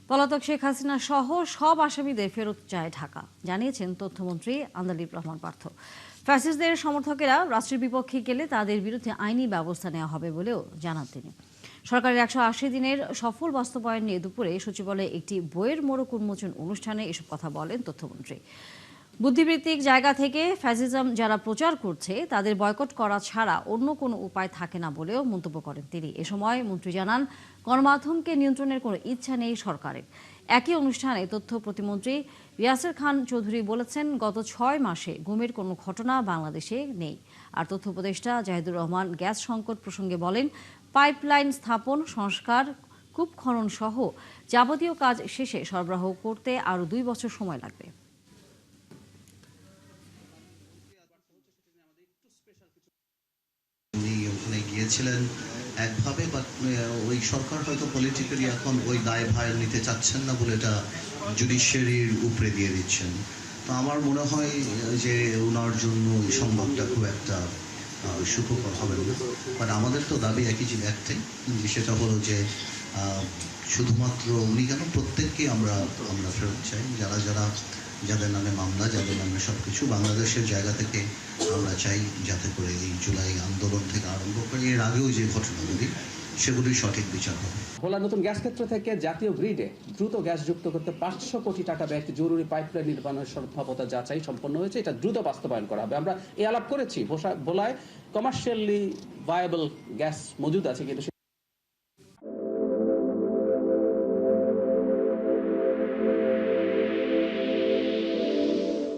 পলাতক শেখ হাসিনা সহ সব আসামিদের ফেরত চায় ঢাকা, জানিয়েছেন তথ্যমন্ত্রী আন্দালিব রহমান পার্থ। ফ্যাসিস্টদের সমর্থকেরা রাষ্ট্রের বিপক্ষে গেলে তাদের বিরুদ্ধে আইনি ব্যবস্থা নেওয়া হবে বলেও জানান তিনি। সরকারের 180 দিনের সফল বাস্তবায়ন নিয়ে দুপুরে সচিবালয়ে একটি বইয়ের মোড়ক উন্মোচন অনুষ্ঠানে এসব কথা বলেন তথ্যমন্ত্রী। বুদ্ধিবৃত্তিক জায়গা থেকে ফ্যাসিজম যারা প্রচার করছে তাদের বয়কট করা ছাড়া অন্য কোনো উপায় থাকে না বলেও মন্তব্য করেন তিনি। এ সময় মন্ত্রী জানান, গণমাধ্যমকে নিয়ন্ত্রণের কোনো ইচ্ছা নেই সরকারের। একই অনুষ্ঠানে তথ্য প্রতিমন্ত্রী ইয়াসের খান চৌধুরী বলেছেন, গত 6 মাসে গুমের কোনো ঘটনা বাংলাদেশে নেই। আর তথ্য উপদেষ্টা জাহিদুর রহমান গ্যাস সংকট প্রসঙ্গে বলেন, পাইপলাইন স্থাপন, সংস্কার, কূপ খনন সহ যাবতীয় কাজ শেষে সরবরাহ করতে আরও 2 বছর সময় লাগবে। উনি ওখানে গিয়েছিলেন একভাবে, বাট ওই সরকার হয়তো পলিটিক্যালি এখন ওই দায়ভার নিতে চাচ্ছেন না বলে এটা জুডিশিয়ারির উপরে দিয়ে দিচ্ছেন। তো আমার মনে হয় যে ওনার জন্য এই সংবাদটা খুব একটা সুখকর হবে না। বাট আমাদের তো দাবি একটাই, যে সেটা হলো যে শুধুমাত্র উনি কেন, প্রত্যেককে আমরা ফেরত চাই। যাদের নামে মামলা, যাদের নামে সবকিছু বাংলাদেশের জায়গা থেকে আমরা চাই যাতে করে এই জুলাই আন্দোলন থেকে আরম্ভ করে এর আগেও যে ঘটনাগুলি, সেগুলির সঠিক বিচার হবে। ভোলা নতুন গ্যাস ক্ষেত্র থেকে জাতীয় গ্রিডে দ্রুত গ্যাস যুক্ত করতে 500 কোটি টাকা ব্যয়ে একটি জরুরি পাইপলাইন নির্মাণের সম্ভাব্যতা যাচাই সম্পন্ন হয়েছে। এটা দ্রুত বাস্তবায়ন করা হবে। আমরা এই আলাপ করেছি, ভোলায় কমার্শিয়ালি ভায়াবল গ্যাস মজুদ আছে, কিন্তু